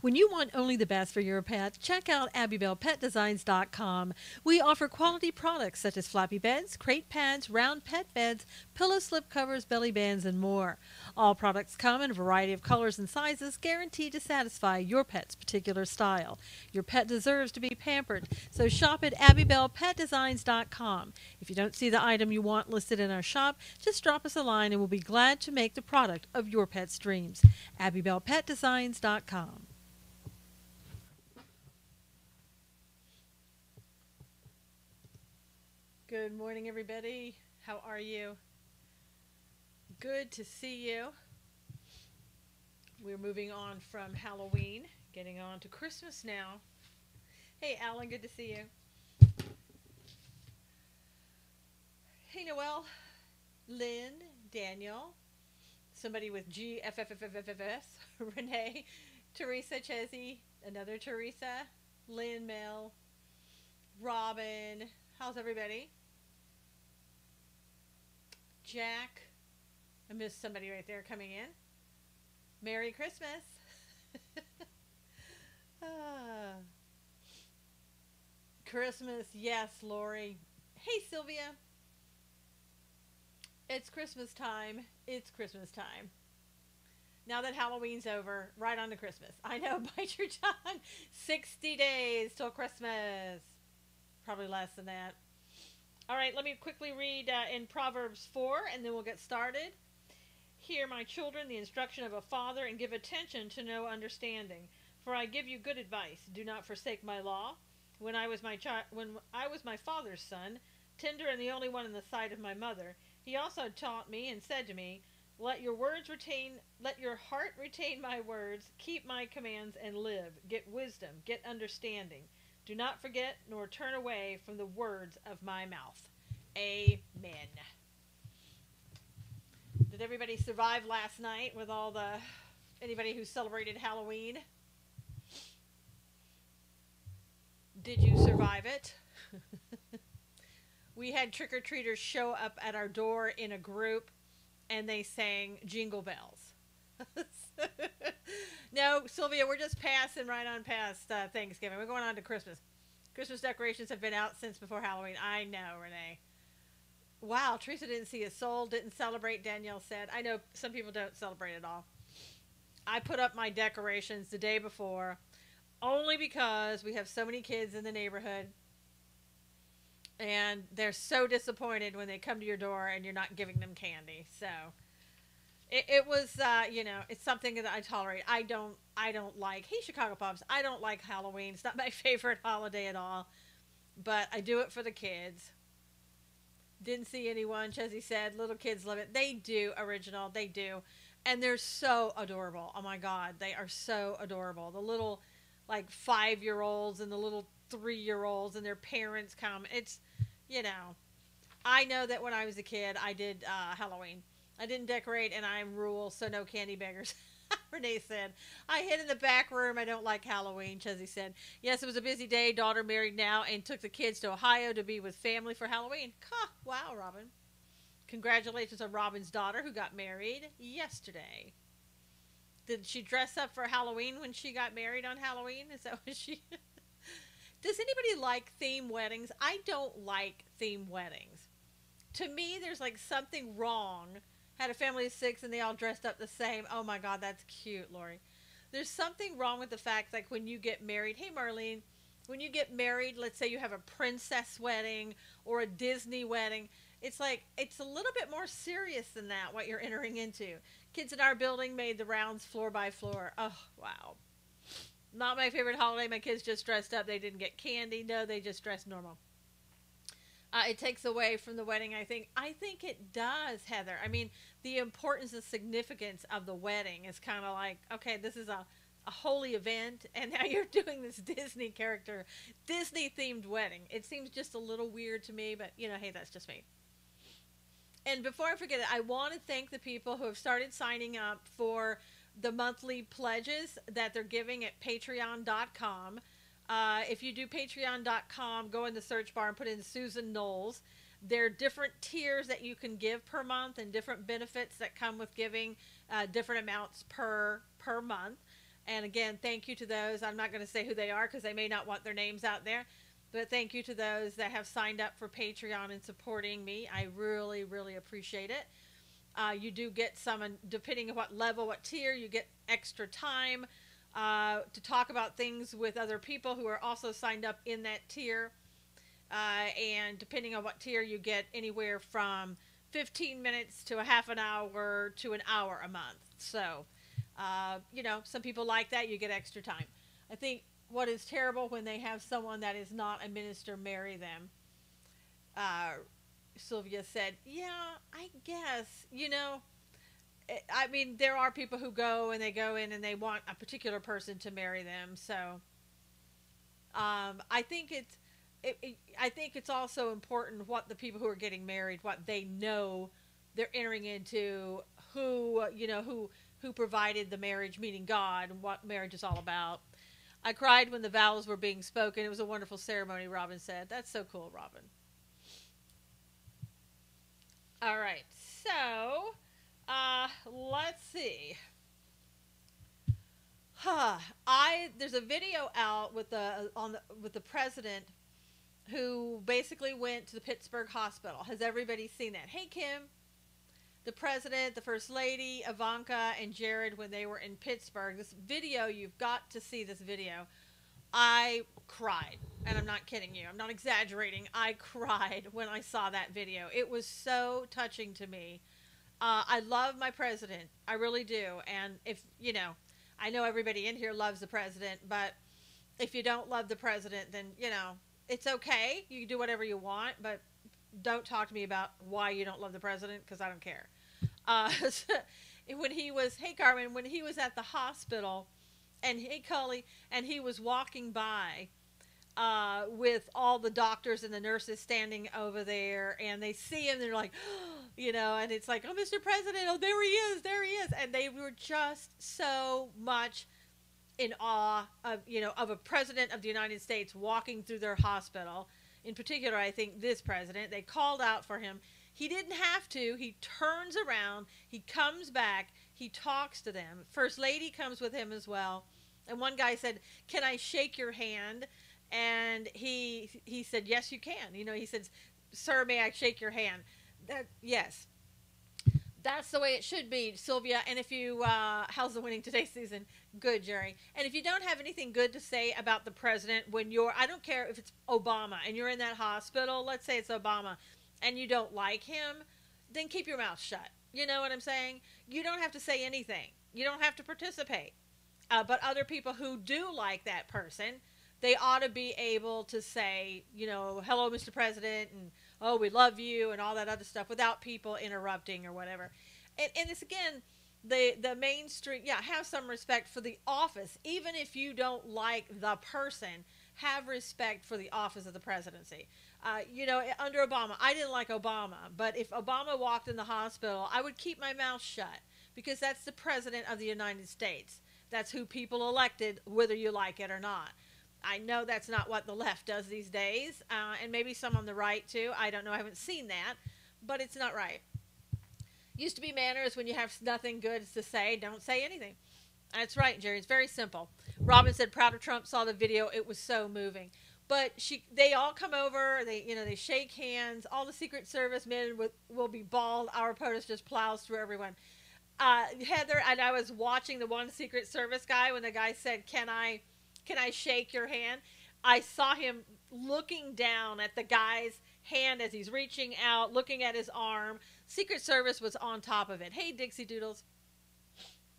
When you want only the best for your pet, check out AbbybellPetDesigns.com. We offer quality products such as floppy beds, crate pads, round pet beds, pillow slip covers, belly bands, and more. All products come in a variety of colors and sizes, guaranteed to satisfy your pet's particular style. Your pet deserves to be pampered, so shop at AbbybellPetDesigns.com. If you don't see the item you want listed in our shop, just drop us a line and we'll be glad to make the product of your pet's dreams. AbbybellPetDesigns.com. Good morning, everybody. How are you? Good to see you. We're moving on from Halloween, getting on to Christmas now. Hey, Alan, good to see you. Hey, Noelle, Lynn, Daniel, somebody with GFFFFFS, Renee, Teresa Chesney, another Teresa, Lynn, Mel, Robin. How's everybody? Jack. I missed somebody right there coming in. Merry Christmas. Christmas, yes, Lori. Hey, Sylvia. It's Christmas time. It's Christmas time. Now that Halloween's over, right on to Christmas. I know, bite your tongue. 60 days till Christmas. Probably less than that. All right, let me quickly read in Proverbs 4, and then we'll get started. Hear, my children, the instruction of a father, and give attention to know understanding. For I give you good advice. Do not forsake my law. When I was my father's son, tender and the only one in the sight of my mother, he also taught me and said to me, let your heart retain my words, keep my commands and live. Get wisdom, get understanding. Do not forget nor turn away from the words of my mouth. Amen. Did everybody survive last night with anybody who celebrated Halloween? Did you survive it? We had trick-or-treaters show up at our door in a group, and they sang Jingle Bells. No, Sylvia, we're just passing right on past Thanksgiving. We're going on to Christmas. Christmas decorations have been out since before Halloween. I know, Renee. Wow, Teresa didn't see a soul, didn't celebrate, Danielle said. I know some people don't celebrate at all. I put up my decorations the day before, only because we have so many kids in the neighborhood, and they're so disappointed when they come to your door and you're not giving them candy. So it was, it's something that I tolerate. I don't like, hey, Chicago Pops, I don't like Halloween. It's not my favorite holiday at all, but I do it for the kids. Didn't see anyone. Chesney said, little kids love it. They do, original. They do. And they're so adorable. Oh, my God. They are so adorable. The little, 5-year-olds and the little 3-year-olds and their parents come. It's, I know that when I was a kid, I did Halloween. I didn't decorate, and I'm rural, so no candy beggars. Renee said, I hid in the back room. I don't like Halloween, Chesney said. Yes, it was a busy day. Daughter married now and took the kids to Ohio to be with family for Halloween. Wow, Robin. Congratulations on Robin's daughter who got married yesterday. Did she dress up for Halloween when she got married on Halloween? Is that what she... Does anybody like theme weddings? I don't like theme weddings. To me, there's something wrong. Had a family of 6 and they all dressed up the same. Oh my God, that's cute, Lori. There's something wrong with the fact when you get married. Hey, Marlene, when you get married, let's say you have a princess wedding or a Disney wedding. It's it's a little bit more serious than that, what you're entering into. Kids in our building made the rounds floor by floor. Oh, wow. Not my favorite holiday. My kids just dressed up. They didn't get candy. No, they just dressed normal. It takes away from the wedding, I think. I think it does, Heather. I mean, the importance and significance of the wedding is kind of okay, this is a holy event, and now you're doing this Disney Disney-themed wedding. It seems just a little weird to me, but, hey, that's just me. And before I forget it, I want to thank the people who have started signing up for the monthly pledges that they're giving at patreon.com. If you do patreon.com, go in the search bar and put in Susan Knowles. There are different tiers that you can give per month and different benefits that come with giving different amounts per month. And again, thank you to those. I'm not going to say who they are because they may not want their names out there. But thank you to those that have signed up for Patreon and supporting me. I really, really appreciate it. You do get some, depending on what level, what tier, you get extra time to talk about things with other people who are also signed up in that tier. And depending on what tier, you get anywhere from 15 minutes to a half an hour to an hour a month. So, you know, some people like that. You get extra time. I think what is terrible when they have someone that is not a minister marry them. Sylvia said, yeah, I guess, you know, I mean, there are people who go and they go in and they want a particular person to marry them. So, I think I think it's also important what the people who are getting married, what they know they're entering into, who, you know, who provided the marriage, meaning God, and what marriage is all about. I cried when the vows were being spoken. It was a wonderful ceremony, Robin said. That's so cool, Robin. All right, so let's see. There's a video out with the president who basically went to the Pittsburgh hospital. Has everybody seen that? Hey, Kim. The president, the first lady, Ivanka, and Jared when they were in Pittsburgh. This video, you've got to see this video. I cried, and I'm not kidding you. I'm not exaggerating. I cried when I saw that video. It was so touching to me. I love my president. I really do. And if, you know, I know everybody in here loves the president, but if you don't love the president, then, you know, it's okay. You can do whatever you want, but don't talk to me about why you don't love the president, because I don't care. When he was, hey Carmen, when he was at the hospital, and hey Cully, and he was walking by with all the doctors and the nurses standing over there, and they see him, they're like, you know, and it's like, oh, Mr. President, oh, there he is, there he is. And they were just so much in awe of, you know, of a president of the United States walking through their hospital. In particular, I think this president, they called out for him. He didn't have to. He turns around. He comes back. He talks to them. First Lady comes with him as well. And one guy said, can I shake your hand? And he said, yes, you can. You know, he said, sir, may I shake your hand? Yes. That's the way it should be, Sylvia. And if you, how's the winning today season? Good, Jerry. And if you don't have anything good to say about the president when you're, I don't care if it's Obama and you're in that hospital, let's say it's Obama, and you don't like him, then keep your mouth shut. You know what I'm saying? You don't have to say anything. You don't have to participate. But other people who do like that person, they ought to be able to say, you know, hello, Mr. President, and oh, we love you, and all that other stuff without people interrupting or whatever. And it's, again, the mainstream, yeah, have some respect for the office. Even if you don't like the person, have respect for the office of the presidency. You know, under Obama, I didn't like Obama, but if Obama walked in the hospital, I would keep my mouth shut because that's the president of the United States. That's who people elected, whether you like it or not. I know that's not what the left does these days, and maybe some on the right too. I don't know. I haven't seen that, but it's not right. Used to be manners when you have nothing good to say, don't say anything. That's right, Jerry. It's very simple. Robin said, proud of Trump, saw the video. It was so moving. But they all come over. They shake hands. All the Secret Service men will be bald. Our POTUS just plows through everyone. Heather, and I was watching the one Secret Service guy when the guy said, can I shake your hand? I saw him looking down at the guy's hand as he's reaching out, looking at his arm. Secret Service was on top of it. Hey, Dixie Doodles.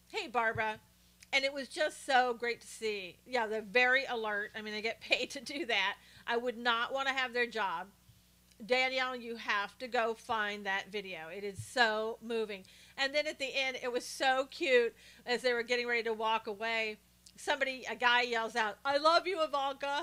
Hey, Barbara. And it was just so great to see. Yeah, they're very alert. I mean, they get paid to do that. I would not want to have their job. Danielle, you have to go find that video. It is so moving. And then at the end, it was so cute as they were getting ready to walk away. A guy yells out, I love you, Ivanka.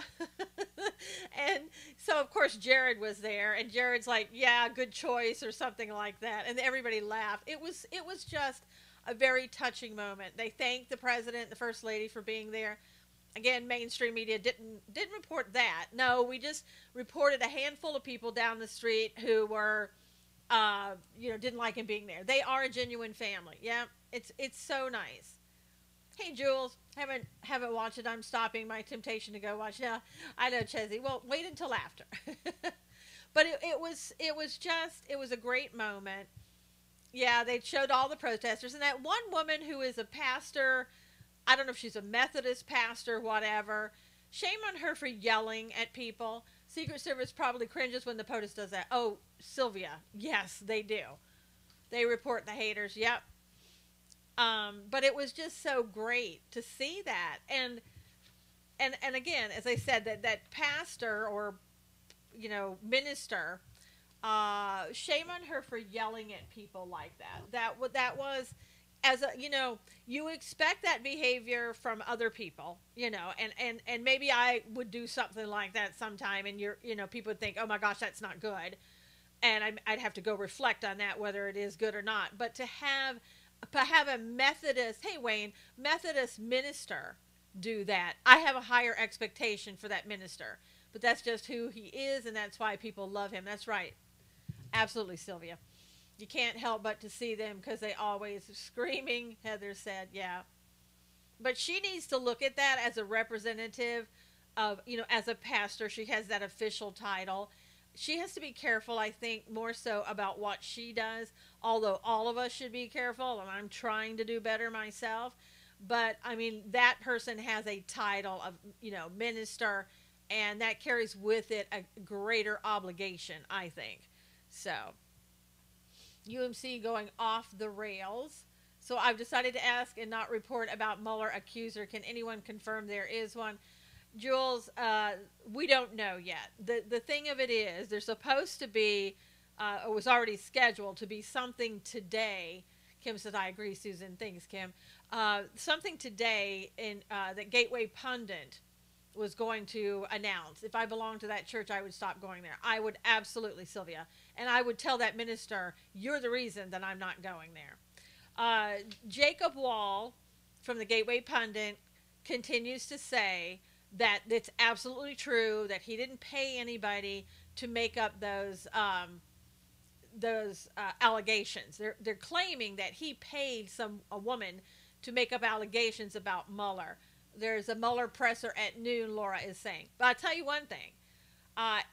And so, of course, Jared was there. And Jared's like, yeah, good choice or something like that. And everybody laughed. It was just a very touching moment. They thanked the president, the first lady for being there. Again, mainstream media didn't report that. No, we just reported a handful of people down the street who were, didn't like him being there. They are a genuine family. Yeah, it's so nice. Hey Jules, haven't watched it. I'm stopping my temptation to go watch. Yeah, I know Chesney. Well, wait until after. But it was a great moment. Yeah, they showed all the protesters and that one woman who is a pastor. I don't know if she's a Methodist pastor, whatever. Shame on her for yelling at people. Secret Service probably cringes when the POTUS does that. Oh, Sylvia. Yes, they do. They report the haters. Yep. But it was just so great to see that. And again, as I said, that pastor or, minister, shame on her for yelling at people like that. That was, as a, you expect that behavior from other people, and maybe I would do something like that sometime, and people would think, oh my gosh, that's not good, and I'd have to go reflect on that whether it is good or not. But to have a Methodist, hey Wayne, Methodist minister do that, I have a higher expectation for that minister. But that's just who he is, and that's why people love him. That's right. Absolutely, Sylvia. You can't help but to see them because they always screaming, Heather said, yeah. But she needs to look at that as a representative of, as a pastor. She has that official title. She has to be careful, I think, more so about what she does, although all of us should be careful, and I'm trying to do better myself. But, I mean, that person has a title of, minister, and that carries with it a greater obligation, I think. So, UMC going off the rails. So I've decided to ask and not report about Mueller accuser. Can anyone confirm there is one? Jules, we don't know yet. The thing of it is, there's supposed to be, it was already scheduled to be something today. Kim says, I agree, Susan. Thanks, Kim. Something today in that Gateway Pundit was going to announce. If I belonged to that church, I would stop going there. I would absolutely, Sylvia. And I would tell that minister, you're the reason that I'm not going there. Jacob Wall from the Gateway Pundit continues to say that it's absolutely true, that he didn't pay anybody to make up those allegations. They're claiming that he paid a woman to make up allegations about Mueller. There's a Mueller presser at noon, Laura is saying. But I'll tell you one thing.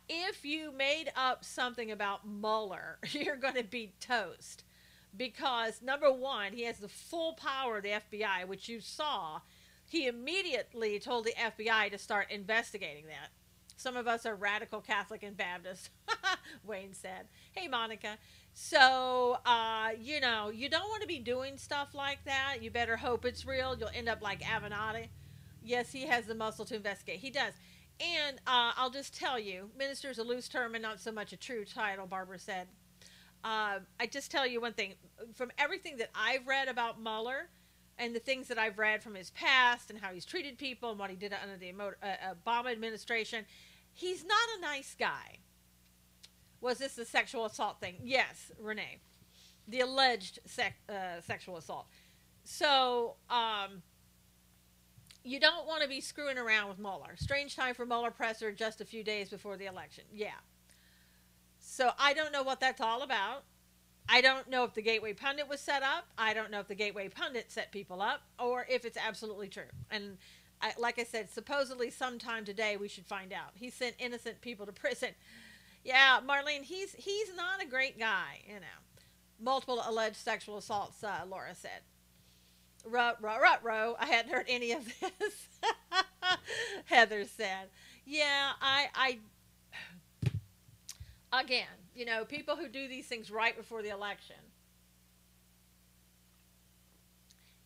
If you made up something about Mueller, you're going to be toast. Because, number one, he has the full power of the FBI, which you saw. He immediately told the FBI to start investigating that. Some of us are radical Catholic and Baptist, Wayne said. Hey, Monica. So, you don't want to be doing stuff like that. You better hope it's real. You'll end up like Avenatti. Yes, he has the muscle to investigate. He does. And I'll just tell you, minister is a loose term and not so much a true title, Barbara said. I just tell you one thing. From everything that I've read about Mueller and the things that I've read from his past and how he's treated people and what he did under the Obama administration, he's not a nice guy. Was this the sexual assault thing? Yes, Renee. The alleged sexual assault. So, you don't want to be screwing around with Mueller. Strange time for Mueller presser just a few days before the election. Yeah. So I don't know what that's all about. I don't know if the Gateway Pundit was set up. I don't know if the Gateway Pundit set people up or if it's absolutely true. And like I said, supposedly sometime today we should find out. He sent innocent people to prison. Yeah, Marlene, he's not a great guy, Multiple alleged sexual assaults, Laura said. Ruh. I hadn't heard any of this. Heather said. Yeah, I again, people who do these things right before the election.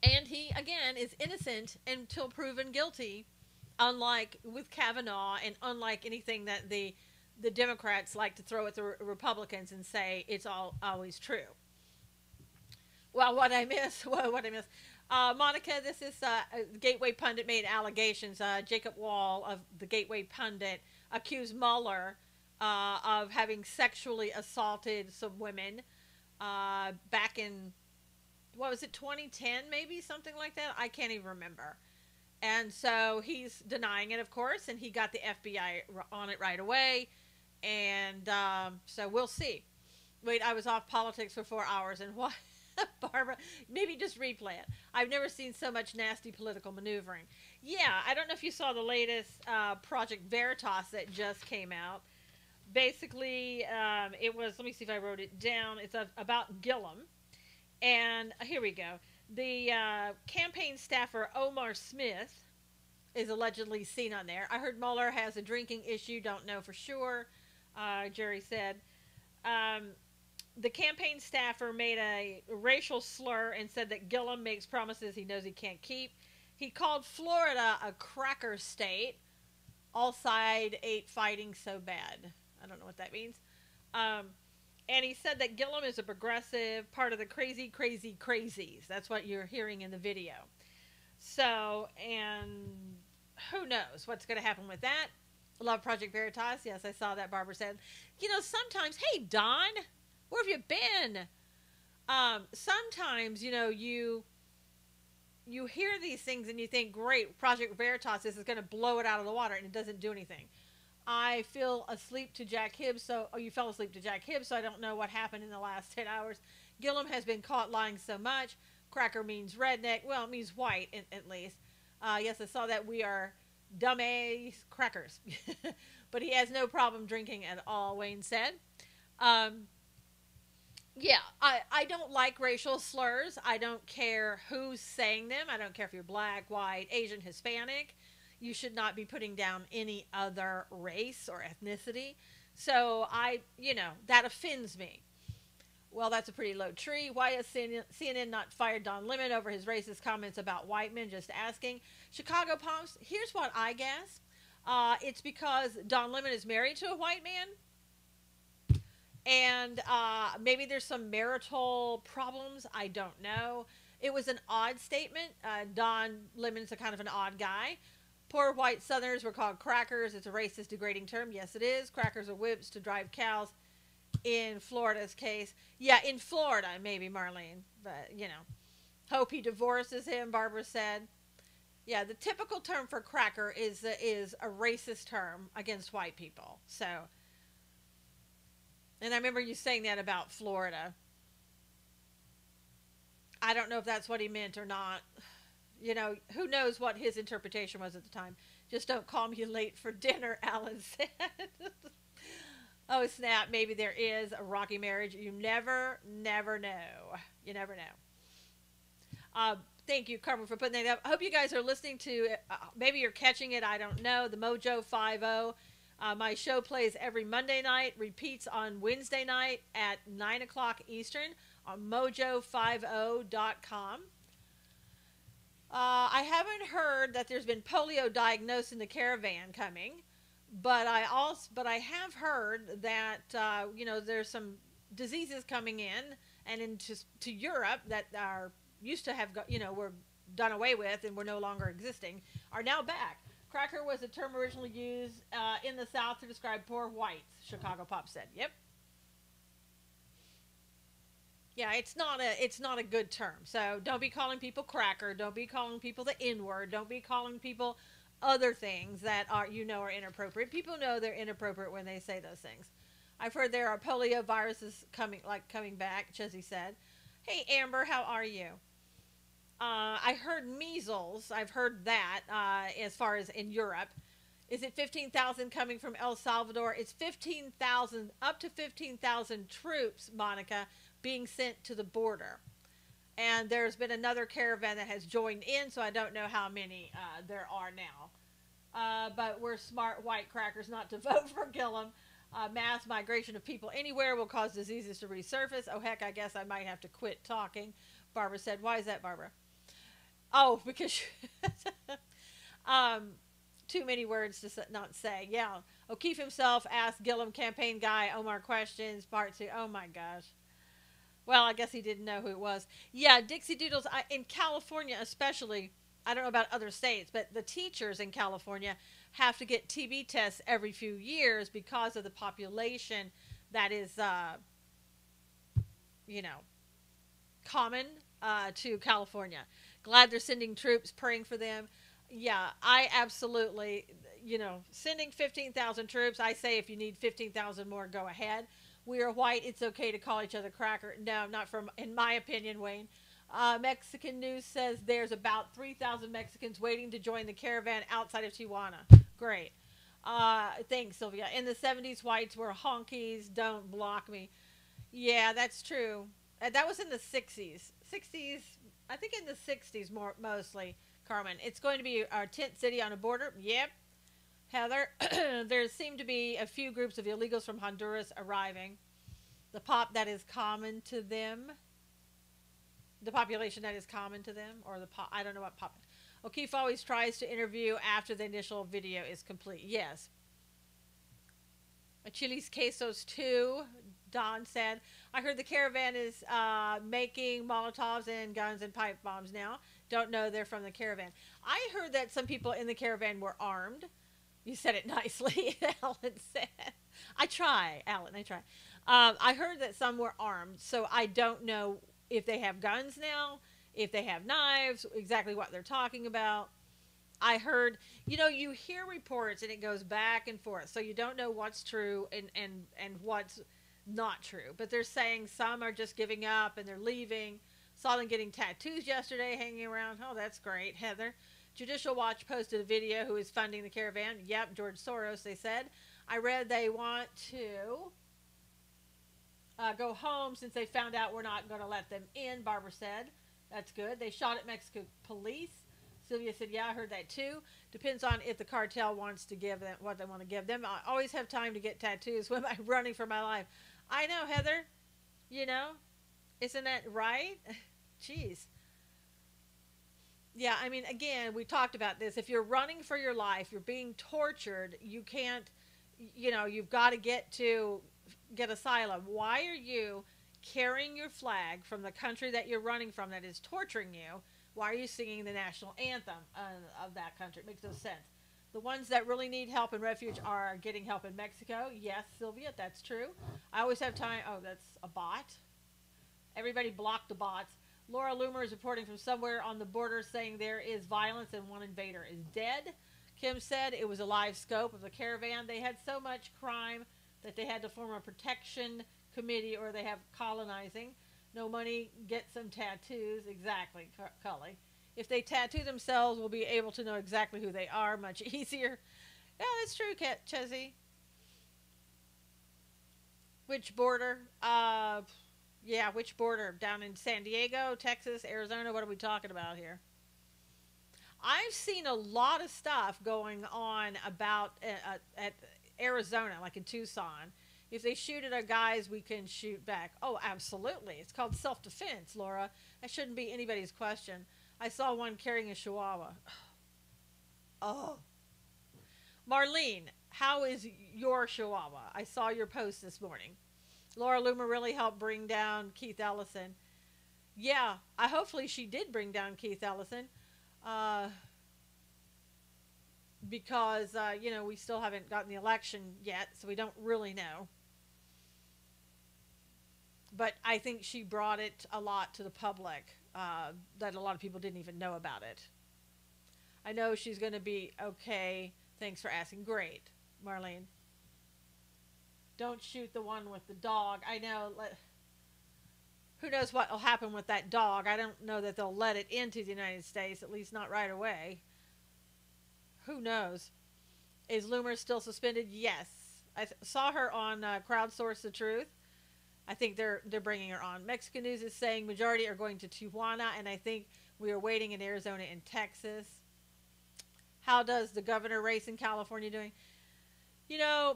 And he, again, is innocent until proven guilty, unlike with Kavanaugh and unlike anything that the Democrats like to throw at the Republicans and say it's always true. Well, what I miss. Monica, this is Gateway Pundit made allegations. Jacob Wall of the Gateway Pundit accused Mueller of having sexually assaulted some women back in, 2010 maybe, something like that? I can't even remember. And so he's denying it, of course, and he got the FBI on it right away. And so we'll see. Wait, I was off politics for 4 hours, and what? Barbara, maybe just replay it. I've never seen so much nasty political maneuvering. Yeah, I don't know if you saw the latest Project Veritas that just came out. Basically, it was, let me see if I wrote it down. It's about Gillum. And here we go. The campaign staffer Omar Smith is allegedly seen on there. I heard Mueller has a drinking issue. Don't know for sure. Jerry said. The campaign staffer made a racial slur and said that Gillum makes promises he knows he can't keep. He called Florida a cracker state. All side ate fighting so bad. I don't know what that means. And he said that Gillum is a progressive, part of the crazy, crazy, crazies. That's what you're hearing in the video. So, and who knows what's going to happen with that. Love Project Veritas. Yes, I saw that, Barbara said. You know, sometimes, hey, Don, where have you been? Sometimes, you know, you hear these things and you think, great, Project Veritas, this is going to blow it out of the water, and it doesn't do anything. I fell asleep to Jack Hibbs, you fell asleep to Jack Hibbs, so I don't know what happened in the last 10 hours. Gillum has been caught lying so much. Cracker means redneck. Well, it means white, at least. Yes, I saw that. We are dumbass crackers. But he has no problem drinking at all, Wayne said. Yeah, I don't like racial slurs. I don't care who's saying them. I don't care if you're black, white, Asian, Hispanic. You should not be putting down any other race or ethnicity. So that offends me. Well, that's a pretty low tree. Why has CNN not fired Don Lemon over his racist comments about white men? Just asking. Chicago Post, here's what I guess. It's because Don Lemon is married to a white man. And maybe there's some marital problems. I don't know. It was an odd statement. Don Lemon's a kind of an odd guy. Poor white Southerners were called crackers. It's a racist, degrading term. Yes, it is. Crackers are whips to drive cows. In Florida's case. Yeah, in Florida, maybe, Marlene. But, hope he divorces him, Barbara said. Yeah, the typical term for cracker is a racist term against white people. So, and I remember you saying that about Florida. I don't know if that's what he meant or not. Who knows what his interpretation was at the time. Just don't call me late for dinner, Alan said. Oh, snap. Maybe there is a rocky marriage. You never know. You never know. Thank you, Carmen, for putting that up. I hope you guys are listening to maybe you're catching it. I don't know. The Mojo 50. My show plays every Monday night, repeats on Wednesday night at 9 o'clock Eastern on mojo50.com. I haven't heard that there's been polio diagnosed in the caravan coming, but I have heard that there's some diseases coming in and into Europe that are used to have were done away with and were no longer existing are now back. Cracker was a term originally used in the South to describe poor whites. Chicago Pop said, "Yep." Yeah, it's not a good term. So don't be calling people cracker. Don't be calling people the N-word. Don't be calling people other things that are inappropriate. People know they're inappropriate when they say those things. I've heard there are polio viruses coming back, Chizzy said. Hey, Amber, how are you? I heard measles. I've heard that as far as in Europe. Is it 15,000 coming from El Salvador? It's 15,000, up to 15,000 troops, Monica, being sent to the border. And there's been another caravan that has joined in, so I don't know how many there are now. But we're smart white crackers not to vote for Gillum. Mass migration of people anywhere will cause diseases to resurface. Oh, heck, I guess I might have to quit talking. Barbara said, why is that, Barbara? Oh, because too many words to not say. Yeah. O'Keefe himself asked Gillum campaign guy Omar questions, part 2. Oh, my gosh. Well, I guess he didn't know who it was. Yeah, Dixie Doodles, in California especially, I don't know about other states, but the teachers in California have to get TB tests every few years because of the population that is, common to California. Glad they're sending troops, praying for them. Yeah, I absolutely, sending 15,000 troops. I say if you need 15,000 more, go ahead. We are white. It's okay to call each other cracker. No, not from, in my opinion, Wayne. Mexican News says there's about 3,000 Mexicans waiting to join the caravan outside of Tijuana. Great. Thanks, Sylvia. In the 70s, whites were honkies. Don't block me. Yeah, that's true. That was in the 60s. 60s, I think in the 60s more mostly, Carmen. It's going to be our tent city on a border. Yep. Heather, there seem to be a few groups of illegals from Honduras arriving. The that is common to them. The population that is common to them, or I don't know what pop. O'Keefe always tries to interview after the initial video is complete. Yes. Chili's quesos too. Don said, I heard the caravan is making Molotovs and guns and pipe bombs now. Don't know they're from the caravan. I heard that some people in the caravan were armed. You said it nicely, Alan said. I try, Alan, I try. I heard that some were armed, so I don't know if they have guns now, if they have knives, exactly what they're talking about. I heard, you hear reports and it goes back and forth, so you don't know what's true and what's not true. But they're saying some are just giving up and they're leaving. Saw them getting tattoos yesterday, hanging around. Oh, that's great, Heather. Judicial Watch posted a video who is funding the caravan. Yep, George Soros, they said. I read they want to go home since they found out we're not going to let them in, Barbara said. That's good. They shot at Mexico police. Sylvia said, yeah, I heard that too. Depends on if the cartel wants to give them what they want to give them. I always have time to get tattoos when I'm running for my life. I know, Heather. Isn't that right? Jeez. Yeah, I mean, again, we talked about this. If you're running for your life, you're being tortured, you can't, you've got to get asylum. Why are you carrying your flag from the country that you're running from that is torturing you? Why are you singing the national anthem of that country? It makes no sense. The ones that really need help and refuge are getting help in Mexico. Yes, Sylvia, that's true. I always have time. Oh, that's a bot. Everybody blocked the bots. Laura Loomer is reporting from somewhere on the border saying there is violence and one invader is dead. Kim said it was a live scope of the caravan. They had so much crime that they had to form a protection committee, or they have colonizing. No money, get some tattoos. Exactly, Cully. If they tattoo themselves, we'll be able to know exactly who they are much easier. Yeah, that's true, Chezzy. Which border? Yeah, which border? Down in San Diego, Texas, Arizona? What are we talking about here? I've seen a lot of stuff going on about at Arizona, like in Tucson. If they shoot at our guys, we can shoot back. Oh, absolutely. It's called self-defense, Laura. That shouldn't be anybody's question. I saw one carrying a chihuahua. Oh. Marlene, how is your chihuahua? I saw your post this morning. Laura Loomer really helped bring down Keith Ellison. Yeah, hopefully she did bring down Keith Ellison. Because, we still haven't gotten the election yet, so we don't really know. But I think she brought it a lot to the public, that a lot of people didn't even know about it. I know she's going to be okay. Thanks for asking. Great, Marlene. Don't shoot the one with the dog. I know. Who knows what will happen with that dog? I don't know that they'll let it into the United States, at least not right away. Who knows? Is Loomer still suspended? Yes. I saw her on Crowdsource the Truth. I think they're bringing her on. Mexican News is saying majority are going to Tijuana, and I think we are waiting in Arizona and Texas. How does the governor race in California doing?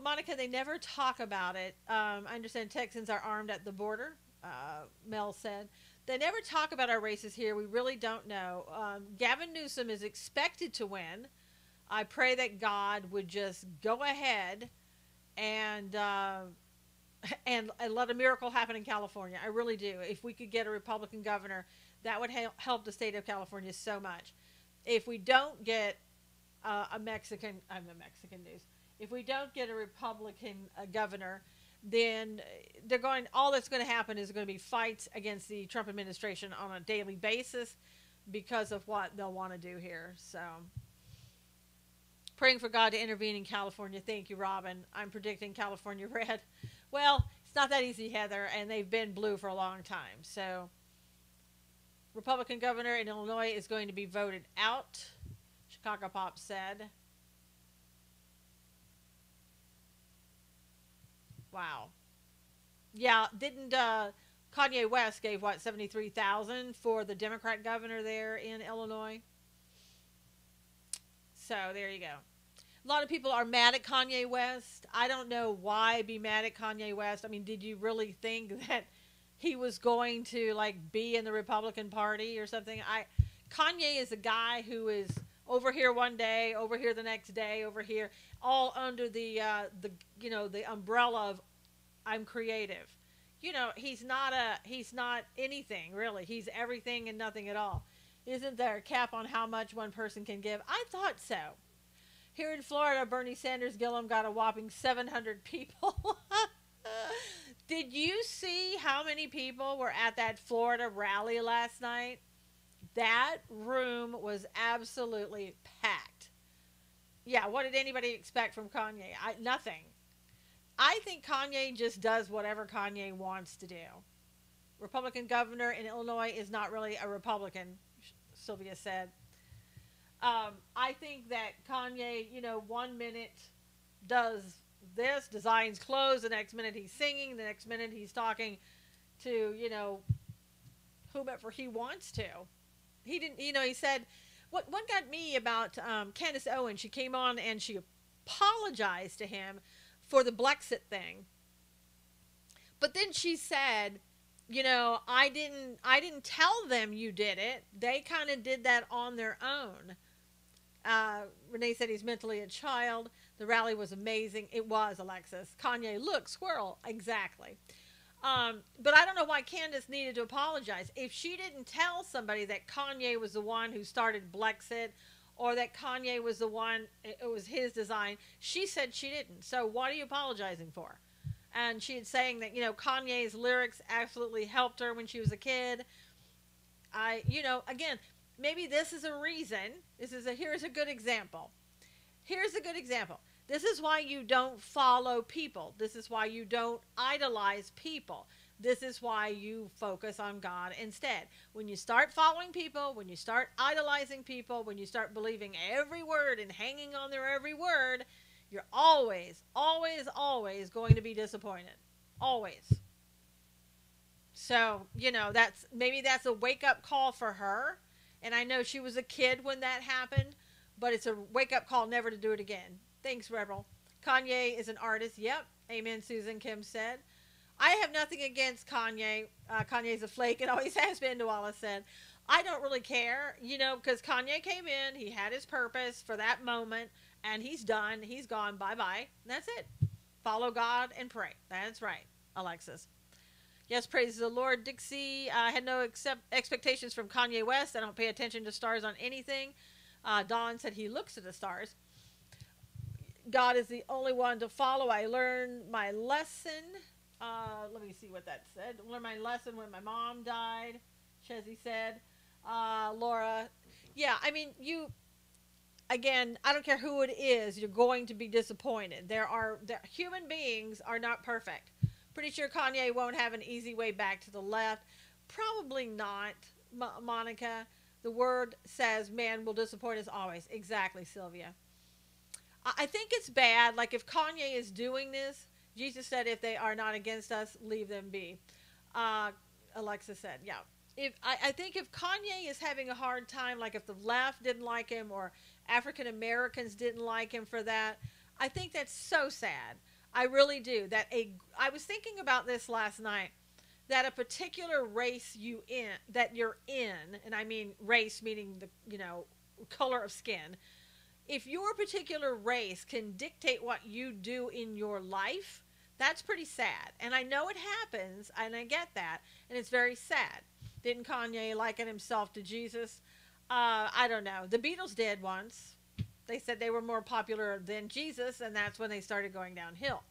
Monica, they never talk about it. I understand Texans are armed at the border, Mel said. They never talk about our races here. We really don't know. Gavin Newsom is expected to win. I pray that God would just go ahead and let a miracle happen in California. I really do. If we could get a Republican governor, that would help the state of California so much. If we don't get I'm the Mexican News. If we don't get a Republican governor, then all that's going to happen is going to be fights against the Trump administration on a daily basis because of what they'll want to do here. So, praying for God to intervene in California. Thank you, Robin. I'm predicting California red. Well, It's not that easy, Heather, and they've been blue for a long time. So, Republican governor in Illinois is going to be voted out, Chicago Pop said. Wow. Yeah, didn't Kanye West gave what 73,000 for the Democrat governor there in Illinois? So there you go. A lot of people are mad at Kanye West. I don't know why be mad at Kanye West. I mean, did you really think that he was going to like be in the Republican Party or something? Kanye is a guy who is over here one day, over here the next day, over here, all under the the umbrella of I'm creative. He's not anything really. He's everything and nothing at all. Isn't there a cap on how much one person can give? I thought so. Here in Florida, Bernie Sanders Gillum got a whopping 700 people. Did you see how many people were at that Florida rally last night? That room was absolutely packed. Yeah, what did anybody expect from Kanye? Nothing. I think Kanye just does whatever Kanye wants to do. Republican governor in Illinois is not really a Republican, Sylvia said. I think that Kanye, 1 minute does this, designs clothes, the next minute he's singing, the next minute he's talking to, whomever he wants to. He didn't, he said, what got me about Candace Owens, she came on and she apologized to him for the Brexit thing. But then she said, I didn't tell them you did it. They kind of did that on their own. Renee said he's mentally a child. The rally was amazing. It was, Alexis. Kanye, look, squirrel. Exactly. But I don't know why Candace needed to apologize. If she didn't tell somebody that Kanye was the one who started Brexit or that Kanye was the one, it was his design, she said she didn't. So what are you apologizing for? And she had saying that, Kanye's lyrics absolutely helped her when she was a kid. Again, maybe this is a reason. Here's a good example. Here's a good example. This is why you don't follow people. This is why you don't idolize people. This is why you focus on God instead. When you start following people, when you start idolizing people, when you start believing every word and hanging on their every word, you're always, always, always going to be disappointed. Always. So, that's a wake-up call for her. And I know she was a kid when that happened, but it's a wake-up call never to do it again. Thanks, Rebel. Kanye is an artist. Yep. Amen, Susan Kim said. I have nothing against Kanye. Kanye's a flake and always has been, Dwala said. I don't really care, because Kanye came in, he had his purpose for that moment, and he's done. He's gone. Bye-bye. That's it. Follow God and pray. That's right, Alexis. Yes, praise the Lord. Dixie, I had no expectations from Kanye West. I don't pay attention to stars on anything. Dawn said he looks at the stars. God is the only one to follow. I learned my lesson. Let me see what that said. Learned my lesson when my mom died, Chezzy said. Laura, yeah, I mean, again, I don't care who it is, you're going to be disappointed. Human beings are not perfect. Pretty sure Kanye won't have an easy way back to the left. Probably not, Monica. The word says man will disappoint us always. Exactly, Sylvia. I think it's bad. Like if Kanye is doing this, Jesus said, if they are not against us, leave them be. Alexa said, yeah. I think if Kanye is having a hard time, like if the left didn't like him or African Americans didn't like him for that, I think that's so sad. I really do. I was thinking about this last night, that a particular race that you're in, and I mean race meaning the color of skin. If your particular race can dictate what you do in your life, that's pretty sad. And I know it happens, and I get that, and it's very sad. Didn't Kanye liken himself to Jesus? I don't know. The Beatles did once. They said they were more popular than Jesus, and that's when they started going downhill.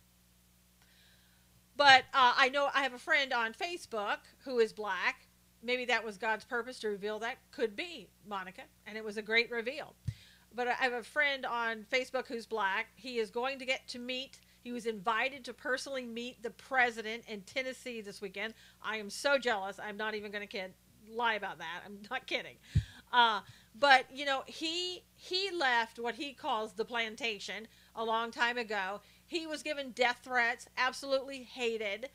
But I know I have a friend on Facebook who is black. Maybe that was God's purpose to reveal that. Could be, Monica, and it was a great reveal. But I have a friend on Facebook who's black. He is going to get to meet He was invited to personally meet the president in Tennessee this weekend. I am so jealous. I'm not even going to lie about that. I'm not kidding. Uh, but you know, he left what he calls the plantation a long time ago. He was given death threats, absolutely hated,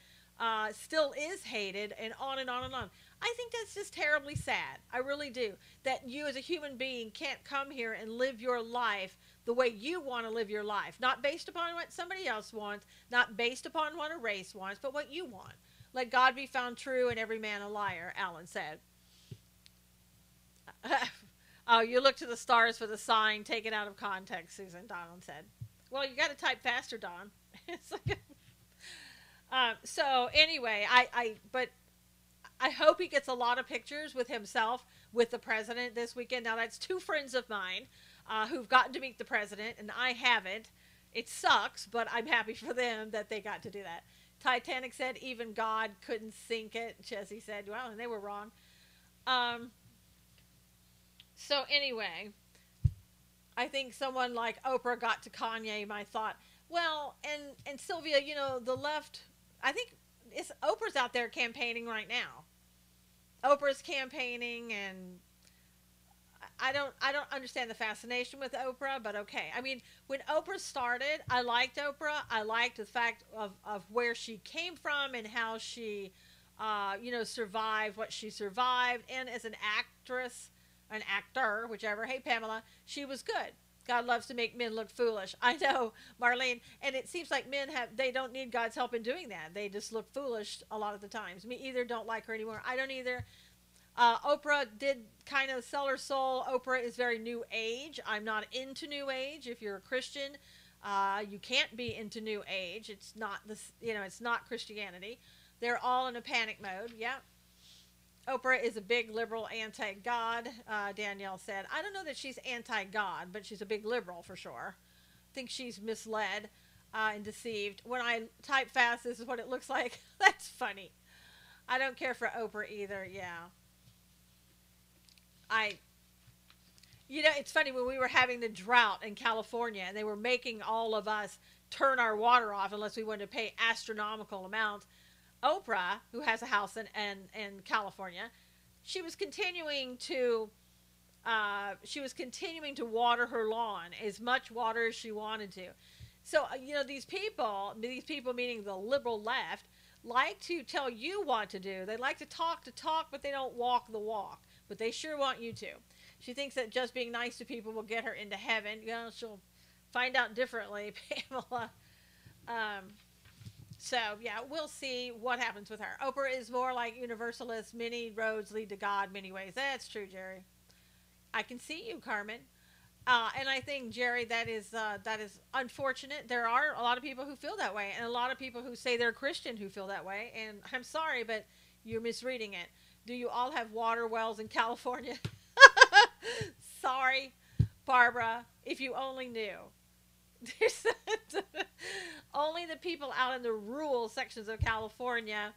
still is hated, and on and on and on. I think that's just terribly sad. I really do. That you as a human being can't come here and live your life the way you want to live your life. Not based upon what somebody else wants, not based upon what a race wants, but what you want. Let God be found true and every man a liar, Alan said. Oh, you look to the stars for the sign, take it out of context, Susan, Donald said. Well, you got to type faster, Don. It's like so anyway, but I hope he gets a lot of pictures with himself with the president this weekend. Now, that's two friends of mine who've gotten to meet the president, and I haven't. It sucks, but I'm happy for them that they got to do that. Titanic said even God couldn't sink it. Chessie said, well, and they were wrong. So anyway, I think someone like Oprah got to Kanye. My thought, well, and Sylvia, you know, the left, I think Oprah's out there campaigning right now. Oprah's campaigning, and I don't understand the fascination with Oprah, but okay. I mean, when Oprah started, I liked Oprah. I liked the fact of where she came from and how she, you know, survived what she survived. And as an actress, an actor, whichever, hey, Pamela, she was good. God loves to make men look foolish. I know, Marlene, and it seems like they don't need God's help in doing that. They just look foolish a lot of the times. Me either, don't like her anymore. I don't either. Oprah did kind of sell her soul. Oprah is very new age. I'm not into new age. If you're a Christian, you can't be into new age. It's not this, you know, it's not Christianity. They're all in a panic mode. Yeah. Oprah is a big liberal anti-God, Danielle said. I don't know that she's anti-God, but she's a big liberal for sure. I think she's misled and deceived. When I type fast, this is what it looks like. That's funny. I don't care for Oprah either, yeah. You know, it's funny, when we were having the drought in California, and they were making all of us turn our water off unless we wanted to pay astronomical amounts, Oprah, who has a house in California, she was continuing to water her lawn, as much water as she wanted to. So, you know, these people meaning the liberal left, like to tell you what to do. They like to talk, but they don't walk the walk. But they sure want you to. She thinks that just being nice to people will get her into heaven. You know, she'll find out differently, Pamela. So, yeah, we'll see what happens with her. Oprah is more like universalist. Many roads lead to God, many ways. That's true, Jerry. I can see you, Carmen. And I think, Jerry, that is unfortunate. There are a lot of people who feel that way, and a lot of people who say they're Christian who feel that way. And I'm sorry, but you're misreading it. Do you all have water wells in California? Sorry, Barbara, if you only knew. Only the people out in the rural sections of California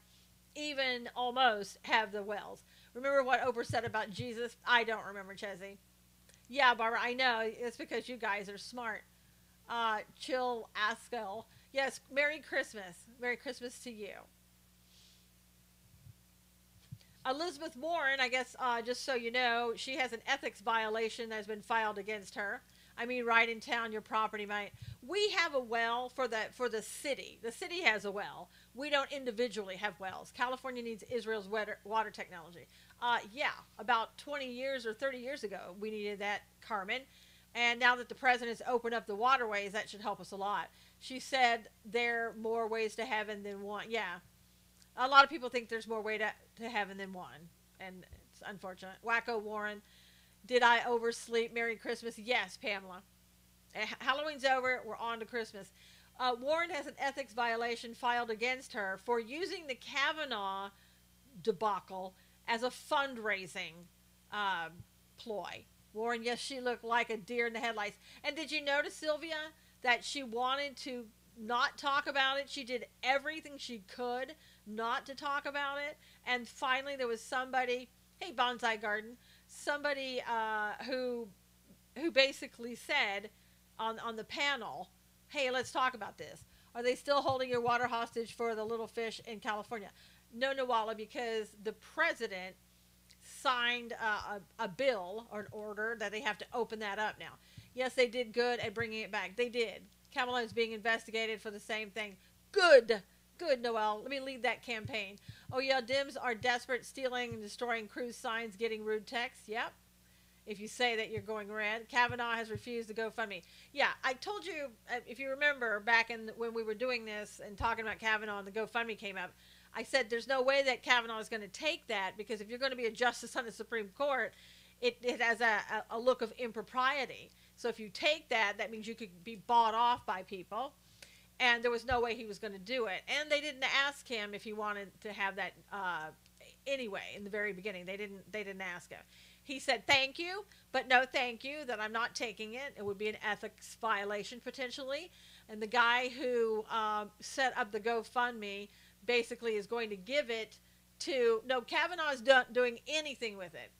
even almost have the wells. Remember what Oprah said about Jesus? I don't remember, Chessie. Yeah, Barbara, I know. It's because you guys are smart. Chill Askell. Yes, Merry Christmas. Merry Christmas to you. Elizabeth Warren, I guess, just so you know, she has an ethics violation that has been filed against her. I mean, right in town, your property might. We have a well for the city. The city has a well. We don't individually have wells. California needs Israel's water technology. Yeah, about 20 years or 30 years ago, we needed that, Carmen. And now that the president's opened up the waterways, that should help us a lot. She said there are more ways to heaven than one. Yeah. A lot of people think there's more way to heaven than one. And it's unfortunate. Wacko Warren. Did I oversleep? Merry Christmas. Yes, Pamela. Halloween's over. We're on to Christmas. Warren has an ethics violation filed against her for using the Kavanaugh debacle as a fundraising ploy. Warren, yes, she looked like a deer in the headlights. And did you notice, Sylvia, that she wanted to not talk about it? She did everything she could not to talk about it. And finally there was somebody, hey, Bonsai Garden, somebody who basically said on the panel, hey, let's talk about this. Are they still holding your water hostage for the little fish in California? No, Nawala, because the president signed a bill or an order that they have to open that up now. Yes, they did good at bringing it back. They did. Camelot is being investigated for the same thing. Good. Good, Noel. Let me lead that campaign. Oh, yeah, Dims are desperate, stealing and destroying cruise signs, getting rude texts. Yep. If you say that you're going red. Kavanaugh has refused to GoFundMe. Yeah, I told you, if you remember, back in when we were doing this and talking about Kavanaugh and the GoFundMe came up, I said there's no way that Kavanaugh is going to take that, because if you're going to be a justice on the Supreme Court, it has a look of impropriety. So if you take that, that means you could be bought off by people. And there was no way he was going to do it. And they didn't ask him if he wanted to have that anyway in the very beginning. They didn't ask him. He said, thank you, but no thank you, that I'm not taking it. It would be an ethics violation potentially. And the guy who set up the GoFundMe basically is going to give it to, no, Kavanaugh's not doing anything with it.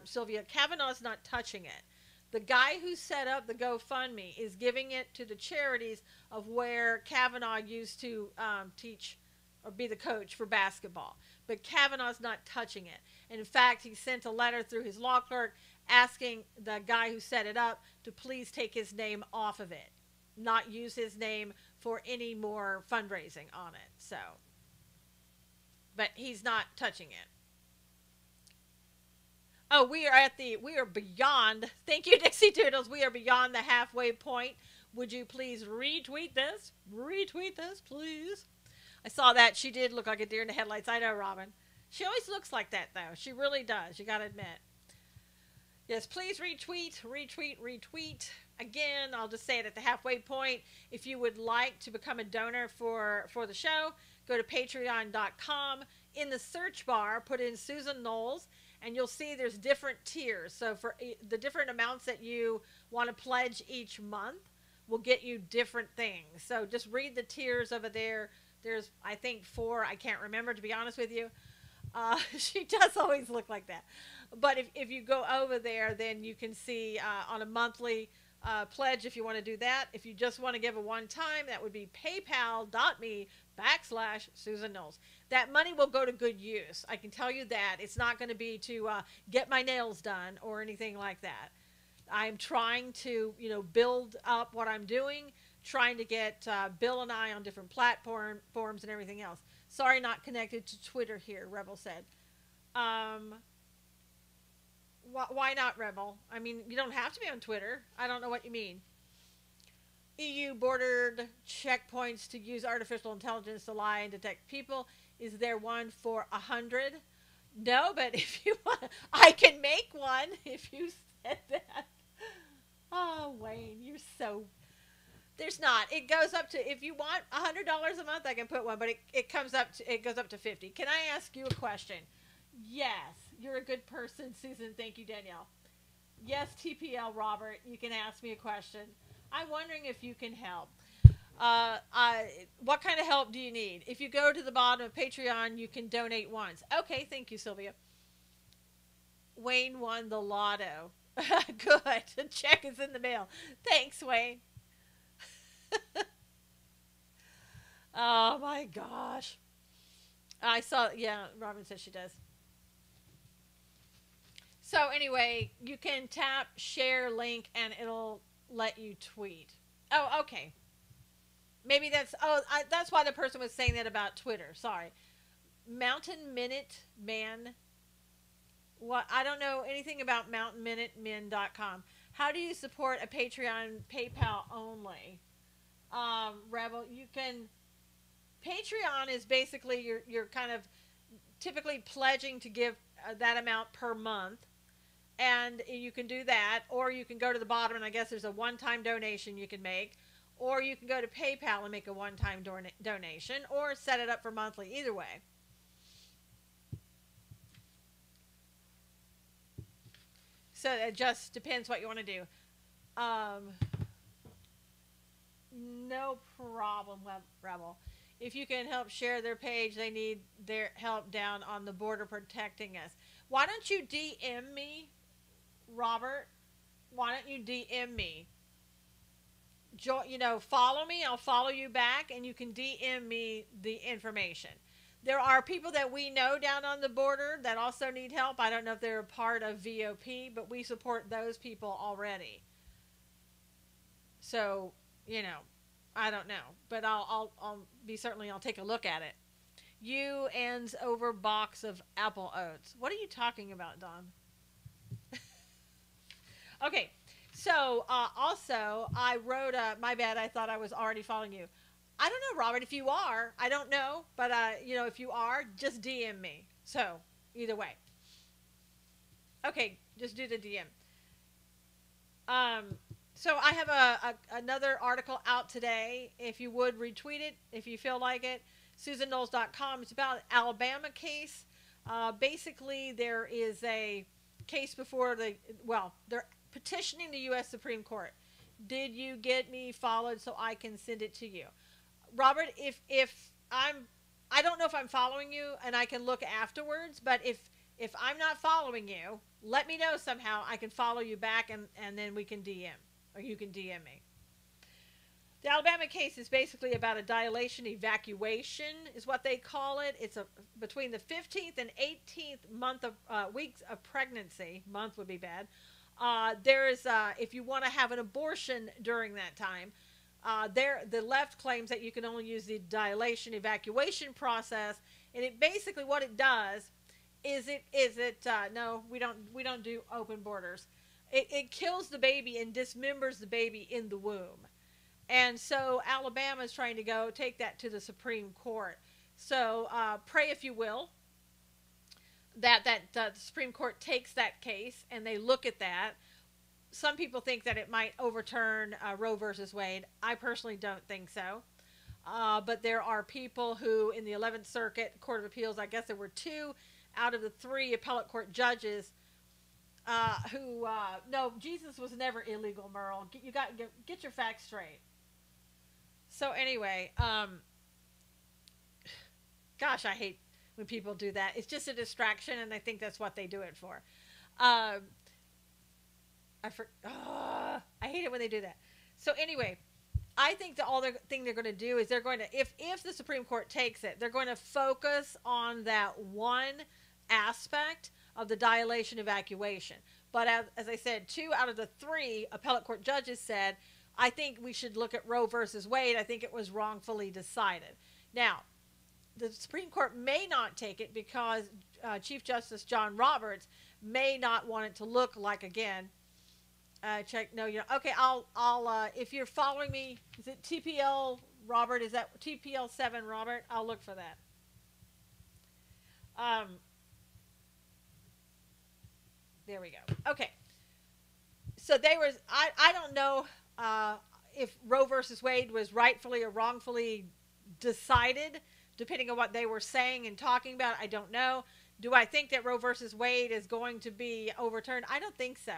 Sylvia, Kavanaugh's not touching it. The guy who set up the GoFundMe is giving it to the charities of where Kavanaugh used to teach or be the coach for basketball. But Kavanaugh's not touching it. And in fact, he sent a letter through his law clerk asking the guy who set it up to please take his name off of it, not use his name for any more fundraising on it. So, but he's not touching it. Oh, we are beyond, thank you, Dixie Doodles, we are beyond the halfway point. Would you please retweet this? Retweet this, please. I saw that. She did look like a deer in the headlights. I know, Robin. She always looks like that, though. She really does. You got to admit. Yes, please retweet, retweet, retweet. Again, I'll just say it at the halfway point. If you would like to become a donor for the show, go to patreon.com. In the search bar, put in Susan Knowles, and you'll see there's different tiers. So for the different amounts that you want to pledge each month will get you different things. So just read the tiers over there. There's, I think, 4. I can't remember, to be honest with you. She does always look like that. But if you go over there, then you can see on a monthly pledge if you want to do that. If you just want to give a one-time, that would be paypal.me/Susan Knowles. That money will go to good use. I can tell you that. It's not going to be to get my nails done or anything like that. I'm trying to, build up what I'm doing, trying to get Bill and I on different platforms and everything else. Sorry, not connected to Twitter here, Rebel said. Why not, Rebel? I mean, you don't have to be on Twitter. I don't know what you mean. EU bordered checkpoints to use artificial intelligence to lie and detect people. Is there one for 100? No, but if you want, I can make one if you said that. Oh, Wayne, you're so... There's not. It goes up to, if you want $100 a month, I can put one, but it goes up to 50. Can I ask you a question? Yes, you're a good person, Susan. Thank you, Danielle. Yes, TPL Robert, you can ask me a question. I'm wondering if you can help. What kind of help do you need? If you go to the bottom of Patreon, you can donate once. Okay, thank you, Sylvia. Wayne won the lotto. Good. The check is in the mail. Thanks, Wayne. Oh my gosh. I saw, yeah, Robin says she does. So anyway, you can tap share link and it'll let you tweet. Oh, okay. Maybe that's, that's why the person was saying that about Twitter. Sorry. Mountain Minute Man. What? I don't know anything about mountainminutemen.com. How do you support a Patreon PayPal only? Rebel, you can, Patreon is basically you're kind of typically pledging to give that amount per month, and you can do that, or you can go to the bottom and I guess there's a one-time donation you can make, or you can go to PayPal and make a one-time donation, or set it up for monthly. Either way. So it just depends what you want to do. No problem, Rebel. If you can help share their page, they need their help down on the border protecting us. Why don't you DM me, Robert? Why don't you DM me? follow me. I'll follow you back, and you can DM me the information. There are people that we know down on the border that also need help. I don't know if they're a part of VOP, but we support those people already. So, you know, I don't know, but I'll be certainly I'll take a look at it. You ends over box of apple oats. What are you talking about, Don? Okay, so also I wrote my bad. I thought I was already following you. I don't know, Robert. If you are, I don't know, but if you are, just DM me. So either way, okay, just do the DM. Um, so I have another article out today. If you would retweet it, if you feel like it, SusanKnowles.com. It's about an Alabama case. Basically, there is a case before they're petitioning the U.S. Supreme Court. Did you get me followed so I can send it to you? Robert, if I don't know if I'm following you and I can look afterwards, but if I'm not following you, let me know somehow. I can follow you back and then we can DM or you can DM me. The Alabama case is basically about a dilation evacuation is what they call it. It's between the 15th and 18th month of weeks of pregnancy. Month would be bad. There is if you want to have an abortion during that time, the left claims that you can only use the dilation evacuation process, and it basically what it does is it no, we don't do open borders. It kills the baby and dismembers the baby in the womb. And so Alabama is trying to take that to the Supreme Court. So pray, if you will, that the Supreme Court takes that case and they look at that. Some people think that it might overturn Roe versus Wade. I personally don't think so. But there are people who, in the 11th Circuit Court of Appeals, I guess there were 2 out of the 3 appellate court judges who, no, Jesus was never illegal, Merle. You got get your facts straight. So anyway, gosh, I hate when people do that. It's just a distraction, and I think that's what they do it for. I hate it when they do that. So anyway, I think that all thing they're going to do is they're going to, if the Supreme Court takes it, they're going to focus on that one aspect of the dilation evacuation. But as I said, 2 out of the 3 appellate court judges said, I think we should look at Roe versus Wade. I think it was wrongfully decided. Now, the Supreme Court may not take it because Chief Justice John Roberts may not want it to look like, again, check. No, okay. I'll. If you're following me, is it TPL Robert? Is that TPL 7 Robert? I'll look for that. There we go. Okay. So they was. I don't know if Roe versus Wade was rightfully or wrongfully decided, depending on what they were saying and talking about. I don't know. Do I think that Roe versus Wade is going to be overturned? I don't think so.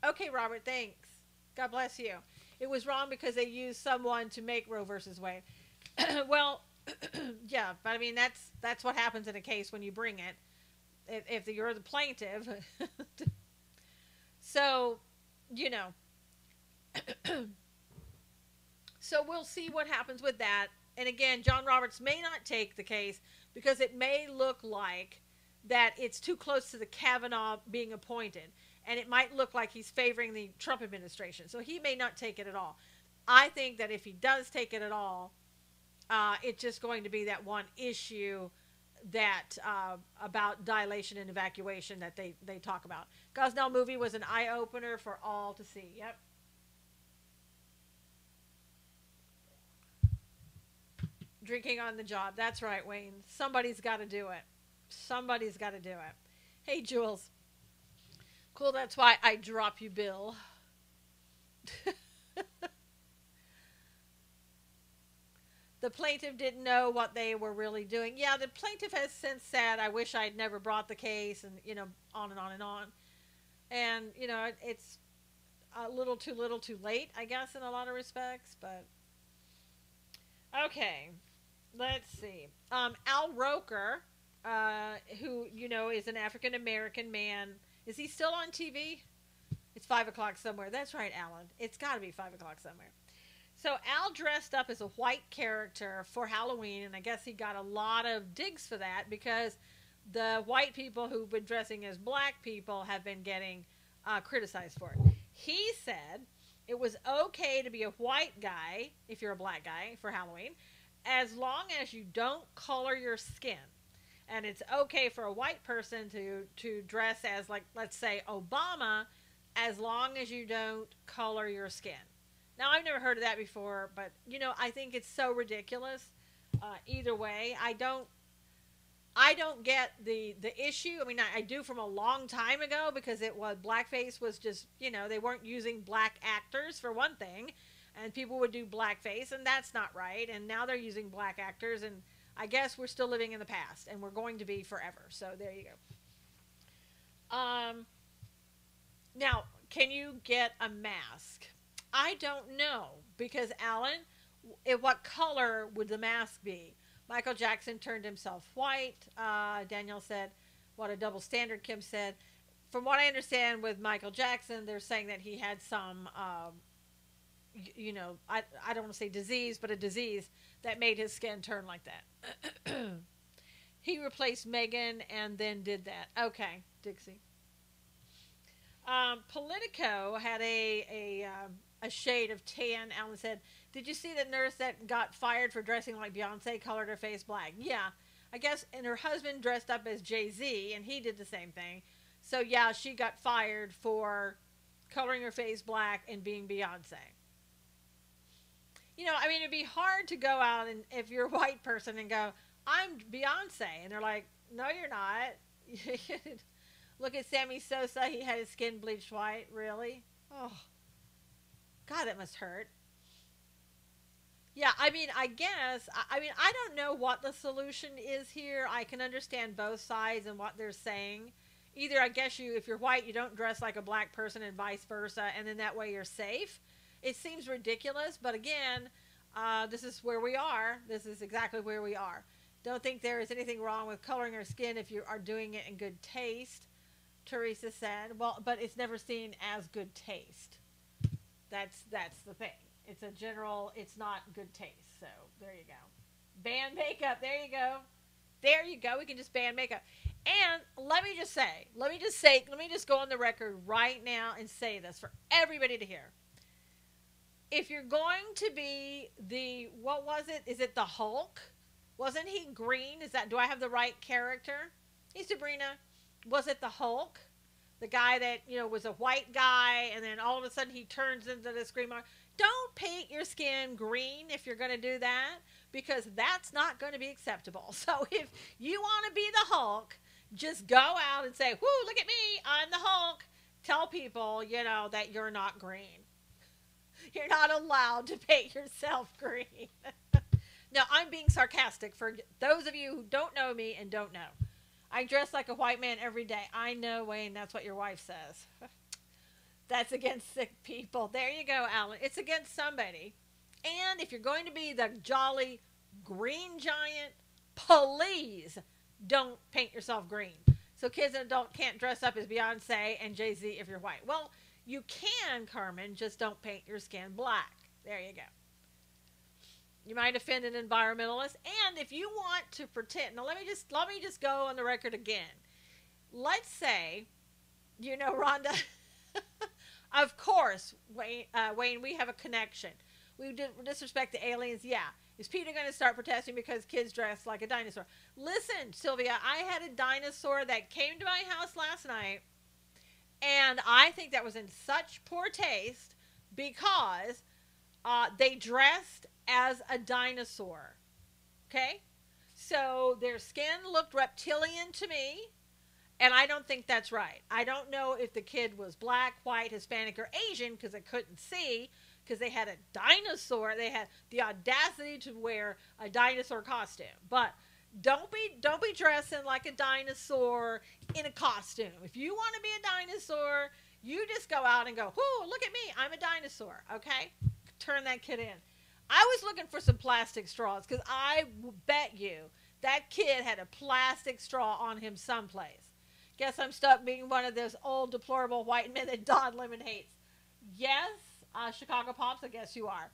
Okay, Robert, thanks. God bless you. It was wrong because they used someone to make Roe versus Wade. Well, yeah, but I mean, that's what happens in a case when you bring it. If you're the plaintiff. So, so we'll see what happens with that. And again, John Roberts may not take the case because it may look like that it's too close to the Kavanaugh being appointed. And it might look like he's favoring the Trump administration. So he may not take it at all. I think that if he does take it at all, it's just going to be that one issue that about dilation and evacuation that they talk about. Gosnell movie was an eye-opener for all to see. Yep. Drinking on the job. That's right, Wayne. Somebody's got to do it. Somebody's got to do it. Hey, Jules. Cool, that's why I drop you, Bill. The plaintiff didn't know what they were really doing. Yeah, the plaintiff has since said, I wish I'd never brought the case, and, on and on and on. And, it's a little too late, I guess, in a lot of respects, but... Okay, let's see. Al Roker, who, is an African-American man... Is he still on TV? It's 5 o'clock somewhere. That's right, Alan. It's got to be 5 o'clock somewhere. So Al dressed up as a white character for Halloween, and I guess he got a lot of digs for that because the white people who've been dressing as black people have been getting criticized for it. He said it was okay to be a white guy if you're a black guy for Halloween, as long as you don't color your skin. And it's okay for a white person to dress as, like, let's say Obama, as long as you don't color your skin. Now, I've never heard of that before, but I think it's so ridiculous. Either way, I don't get the issue. I mean, I do from a long time ago because it was blackface was just they weren't using black actors for one thing, and people would do blackface, and that's not right. And now they're using black actors, and I guess we're still living in the past, and we're going to be forever. So there you go. Now, can you get a mask? I don't know because Alan, what color would the mask be? Michael Jackson turned himself white. Danielle said, what a double standard. Kim said, from what I understand with Michael Jackson, they're saying that he had some, I don't want to say disease, but a disease that made his skin turn like that. He replaced Megan and then did that. Okay, Dixie. Politico had a shade of tan. Alan said, did you see the nurse that got fired for dressing like Beyonce, colored her face black? Yeah, I guess, and her husband dressed up as Jay-Z, and he did the same thing. So, yeah, she got fired for coloring her face black and being Beyonce. I mean, it'd be hard to go out and if you're a white person and go, I'm Beyonce. And they're like, no, you're not. Look at Sammy Sosa. He had his skin bleached white. Really? Oh, God, that must hurt. Yeah, I mean, I guess, I don't know what the solution is here. I can understand both sides and what they're saying. Either, I guess if you're white, you don't dress like a black person and vice versa, and then that way you're safe. It seems ridiculous, but again, this is where we are. This is exactly where we are. Don't think there is anything wrong with coloring our skin if you are doing it in good taste, Teresa said. Well, but it's never seen as good taste. That's the thing. It's a general, it's not good taste. So there you go. Ban makeup. There you go. There you go. We can just ban makeup. And let me just go on the record right now and say this for everybody to hear. If you're going to be what was it? Is it the Hulk? Wasn't he green? Do I have the right character? Hey, Sabrina, was it the Hulk? The guy that, was a white guy, and then all of a sudden he turns into this green mark. Don't paint your skin green if you're going to do that, because that's not going to be acceptable. So if you want to be the Hulk, just go out and say, whoo, look at me, I'm the Hulk. Tell people, that you're not green. You're not allowed to paint yourself green. No, I'm being sarcastic for those of you who don't know me and don't know. I dress like a white man every day. I know, Wayne, that's what your wife says. That's against sick people. There you go, Alan. It's against somebody. And if you're going to be the jolly green giant, please don't paint yourself green. So kids and adults can't dress up as Beyonce and Jay-Z if you're white. Well, you can, Carmen, just don't paint your skin black. There you go. You might offend an environmentalist. And if you want to pretend, now let me just go on the record again. Let's say, Rhonda, of course, Wayne, we have a connection. We disrespect the aliens. Yeah. Is Peter going to start protesting because kids dress like a dinosaur? Listen, Sylvia, I had a dinosaur that came to my house last night, and I think that was in such poor taste because they dressed as a dinosaur. Okay? So their skin looked reptilian to me, and I don't think that's right. I don't know if the kid was black, white, Hispanic, or Asian because I couldn't see, because they had a dinosaur. They had the audacity to wear a dinosaur costume. But don't be dressing like a dinosaur in a costume. If you want to be a dinosaur, you just go out and go, whoo, look at me, I'm a dinosaur, okay? Turn that kid in. I was looking for some plastic straws because I bet you that kid had a plastic straw on him someplace. Guess I'm stuck being one of those old deplorable white men that Don Lemon hates. Yes, Chicago Pops, I guess you are.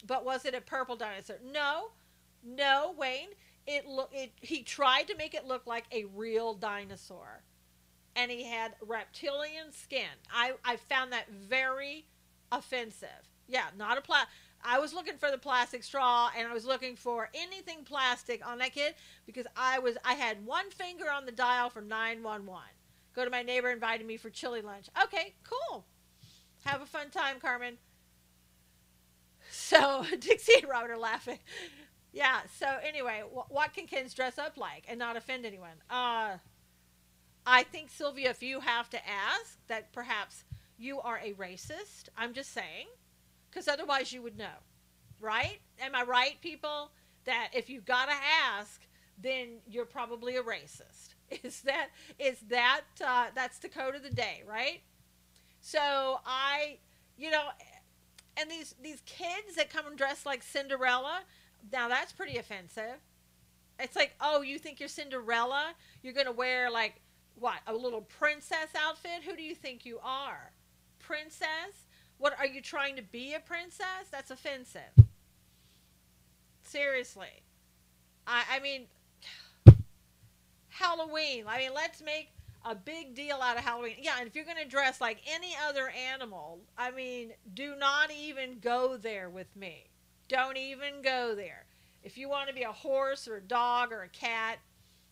But was it a purple dinosaur? No, no, Wayne. He tried to make it look like a real dinosaur, and he had reptilian skin. I found that very offensive. Yeah, not a I was looking for the plastic straw, and I was looking for anything plastic on that kid because I had one finger on the dial for 911. Go to my neighbor invited me for chili lunch. Okay, cool. Have a fun time, Carmen. So Dixie and Robert are laughing. Yeah. So anyway, what can kids dress up like and not offend anyone? I think, Sylvia, if you have to ask, that perhaps you are a racist. I'm just saying, because otherwise you would know, right? Am I right, people? That if you gotta ask, then you're probably a racist. That's the code of the day, right? So you know, and these kids that come dressed like Cinderella, now that's pretty offensive. It's like, oh, you think you're Cinderella? You're gonna wear like what, a little princess outfit? Who do you think you are? Princess? What, are you trying to be a princess? That's offensive. Seriously. I mean, Halloween. I mean, let's make a big deal out of Halloween. Yeah, and if you're going to dress like any other animal, I mean, do not even go there with me. Don't even go there. If you want to be a horse or a dog or a cat,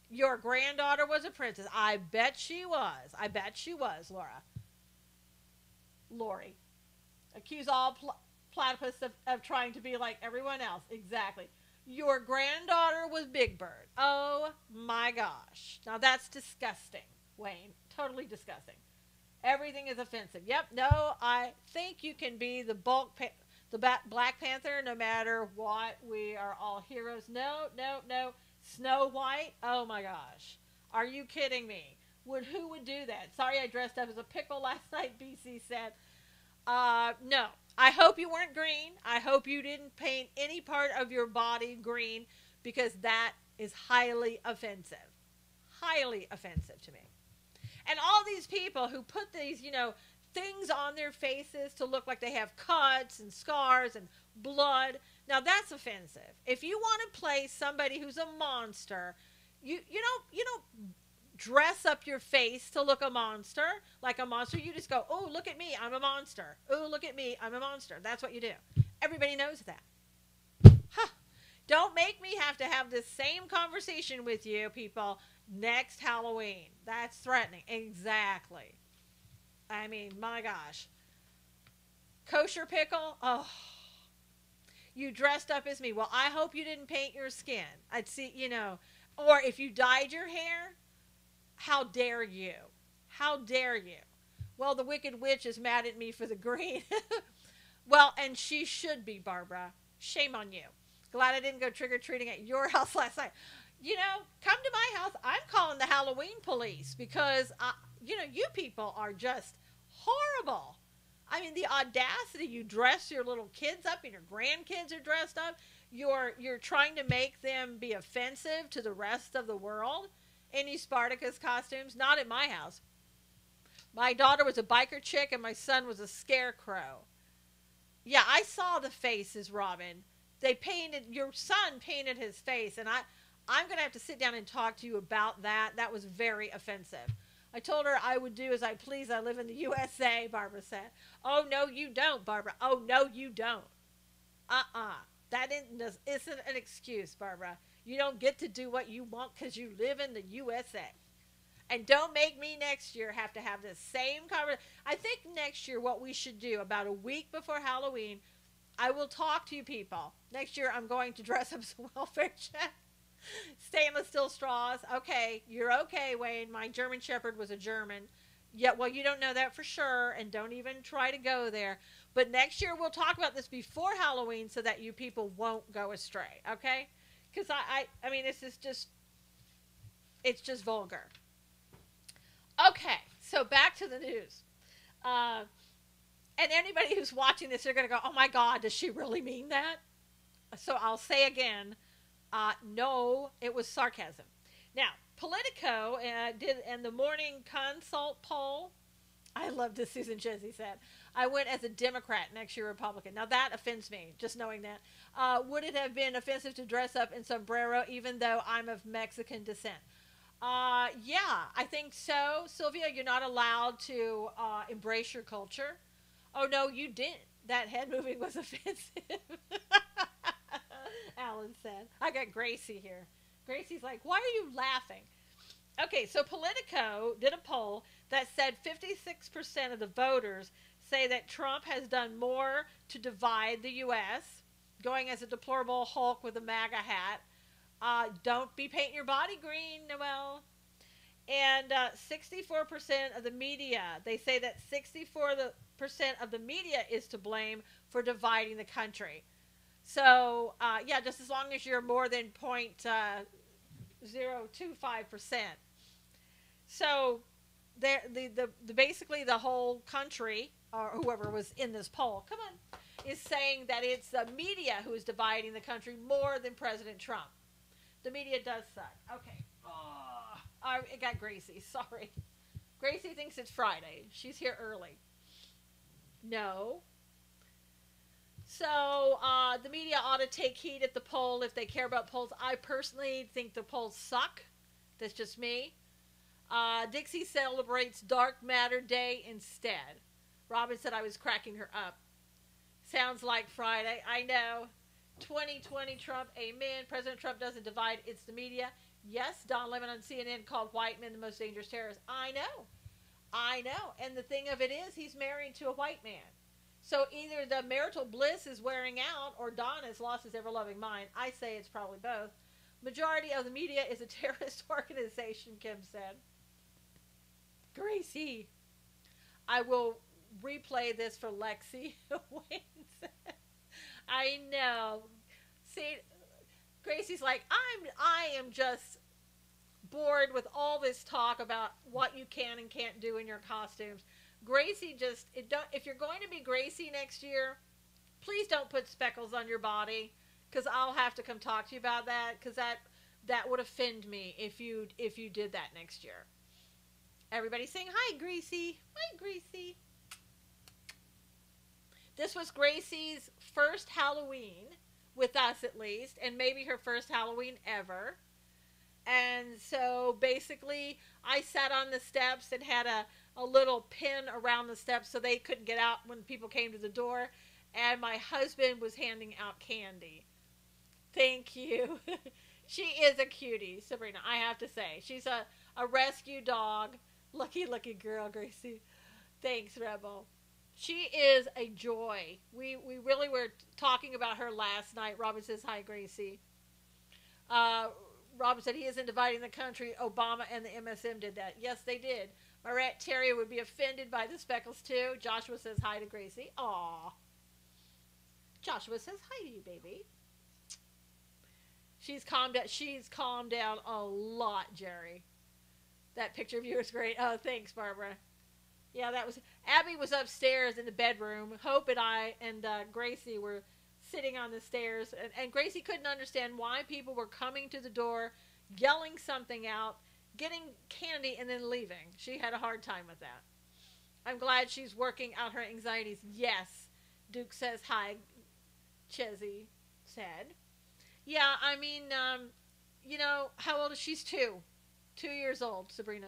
your granddaughter was a princess. I bet she was. I bet she was, Laura. Lori. Accuse all platypus of trying to be like everyone else. Exactly. Your granddaughter was Big Bird. Oh my gosh. Now that's disgusting, Wayne. Totally disgusting. Everything is offensive. Yep. No, I think you can be the Black Panther no matter what. We are all heroes. No, no, no. Snow White? Oh my gosh. Are you kidding me? Who would do that? Sorry I dressed up as a pickle last night, BC said. No. I hope you weren't green. I hope you didn't paint any part of your body green because that is highly offensive. Highly offensive to me. And all these people who put these, things on their faces to look like they have cuts and scars and blood. Now that's offensive. If you want to play somebody who's a monster, you don't dress up your face to look like a monster. You just go, oh, look at me, I'm a monster. Oh, look at me, I'm a monster. That's what you do. Everybody knows that. Huh. Don't make me have to have this same conversation with you, people, next Halloween. That's threatening. Exactly. I mean, my gosh. Kosher pickle? Oh. You dressed up as me. Well, I hope you didn't paint your skin. I'd see, or if you dyed your hair, how dare you? How dare you? Well, the Wicked Witch is mad at me for the green. Well, and she should be, Barbara. Shame on you. Glad I didn't go trick-or-treating at your house last night. Come to my house. I'm calling the Halloween police because, you people are just horrible. I mean, the audacity. You dress your little kids up and your grandkids are dressed up. You're trying to make them be offensive to the rest of the world. Any Spartacus costumes? Not at my house. My daughter was a biker chick and my son was a scarecrow. Yeah, I saw the faces, Robin. Your son painted his face, and I'm going to have to sit down and talk to you about that. That was very offensive. I told her I would do as I please. I live in the USA, Barbara said. Oh, no, you don't, Barbara. Oh, no, you don't. That isn't an excuse, Barbara. You don't get to do what you want because you live in the USA. And don't make me next year have to have the same conversation. I think next year what we should do, about a week before Halloween, I will talk to you people. Next year I'm going to dress up as a welfare check. Stainless steel straws. Okay, you're okay, Wayne. My German Shepherd was a German. Yeah, well, you don't know that for sure, and don't even try to go there. But next year we'll talk about this before Halloween so that you people won't go astray, okay? Because I mean, it's just vulgar. Okay, so back to the news. And anybody who's watching this, they're going to go, oh my God, does she really mean that? So I'll say again, no, it was sarcasm. Now, Politico did, and the Morning Consult poll, I love this, Susan Chesney said. I went as a Democrat, next year Republican. Now that offends me, just knowing that. Would it have been offensive to dress up in sombrero even though I'm of Mexican descent? Yeah, I think so. Sylvia, you're not allowed to embrace your culture. Oh, no, you didn't. That head moving was offensive. Alan said. I got Gracie here. Gracie's like, why are you laughing? Okay, so Politico did a poll that said 56% of the voters say that Trump has done more to divide the U.S., going as a deplorable Hulk with a MAGA hat. Don't be painting your body green, Noel. And 64% of the media, they say that 64% of the media is to blame for dividing the country. So, yeah, just as long as you're more than 0.025%. So, basically the whole country, or whoever was in this poll, come on, is saying that it's the media who is dividing the country more than President Trump. The media does suck. Okay. Oh, I got Gracie. Sorry. Gracie thinks it's Friday. She's here early. No. So, the media ought to take heed at the poll if they care about polls. I personally think the polls suck. That's just me. Dixie celebrates Dark Matter Day instead. Robin said I was cracking her up. Sounds like Friday. I know. 2020 Trump, amen. President Trump doesn't divide, it's the media. Yes, Don Lemon on CNN called white men the most dangerous terrorists. I know. And the thing of it is, he's married to a white man. So either the marital bliss is wearing out or Don has lost his ever-loving mind. I say it's probably both. Majority of the media is a terrorist organization, Kim said. Gracie, I will replay this for Lexi. I know. See, Gracie's like, I am just bored with all this talk about what you can and can't do in your costumes. Gracie just, if you're going to be Gracie next year, please don't put speckles on your body, because I'll have to come talk to you about that, because that would offend me if you did that next year. Everybody saying, hi, Gracie. Hi, Gracie. This was Gracie's first Halloween, with us at least, and maybe her first Halloween ever. And so basically, I sat on the steps and had a little pin around the steps so they couldn't get out when people came to the door. And my husband was handing out candy. Thank you. She is a cutie, Sabrina, I have to say. She's a rescue dog. Lucky girl, Gracie. Thanks, Rebel. She is a joy. We really were talking about her last night. Robin says, hi, Gracie. Robin said he isn't dividing the country. Obama and the MSM did that. Yes, they did. Marette Terry would be offended by the speckles, too. Joshua says hi to Gracie. Aw. Joshua says hi to you, baby. She's calmed down a lot, Jerry. That picture of you is great. Oh, thanks, Barbara. Yeah, Abby was upstairs in the bedroom. Hope and I and Gracie were sitting on the stairs. And Gracie couldn't understand why people were coming to the door, yelling something out, getting candy, and then leaving. She had a hard time with that. I'm glad she's working out her anxieties. Yes, Duke says hi, Chezzy said. Yeah, I mean, how old is she? She's 2. 2 years old, Sabrina.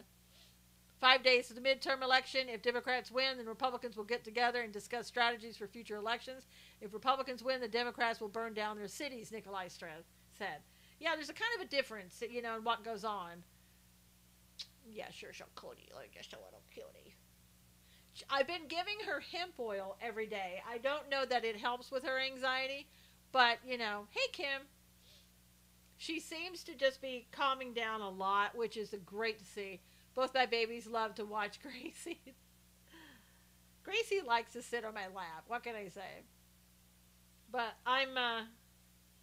5 days to the midterm election. If Democrats win, then Republicans will get together and discuss strategies for future elections. If Republicans win, the Democrats will burn down their cities, Nikolai said. Yeah, there's a kind of a difference, in what goes on. Yeah, sure, she'll cutie, like just a little cutie. I've been giving her hemp oil every day. I don't know that it helps with her anxiety, but, hey, Kim. She seems to just be calming down a lot, which is great to see. Both my babies love to watch Gracie. Gracie likes to sit on my lap. What can I say? But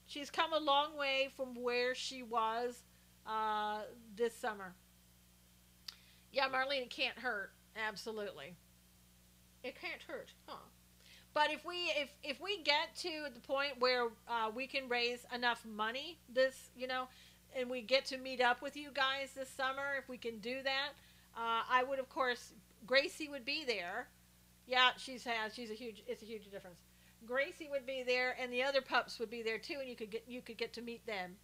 she's come a long way from where she was this summer. Yeah, Marlene, it can't hurt. Absolutely. It can't hurt, huh? But if we get to the point where we can raise enough money and we get to meet up with you guys this summer, if we can do that, I would, of course, Gracie would be there. Yeah, she's a huge. It's a huge difference. Gracie would be there, and the other pups would be there too, and you could get to meet them.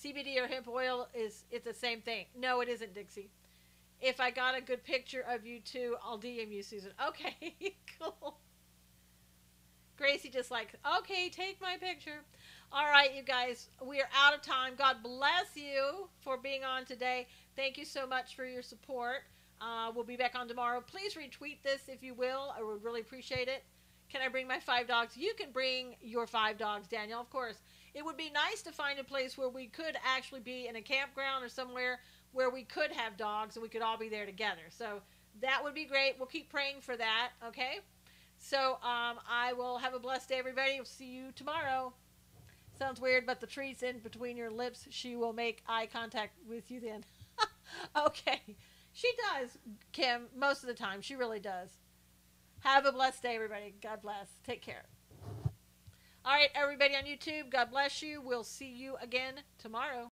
CBD or hemp oil is it's the same thing. No, it isn't, Dixie. If I got a good picture of you two, I'll DM you, Susan. Okay, cool. Gracie just like, okay, take my picture. All right, you guys, we are out of time. God bless you for being on today. Thank you so much for your support. We'll be back on tomorrow. Please retweet this if you will. I would really appreciate it. Can I bring my 5 dogs? You can bring your 5 dogs, Danielle, of course. It would be nice to find a place where we could actually be in a campground or somewhere where we could have dogs and we could all be there together. So that would be great. We'll keep praying for that, okay? So I will have a blessed day, everybody. We'll see you tomorrow. Sounds weird, but the treat's in between your lips. She will make eye contact with you then. Okay. She does, Kim, most of the time. She really does. Have a blessed day, everybody. God bless. Take care. All right, everybody on YouTube, God bless you. We'll see you again tomorrow.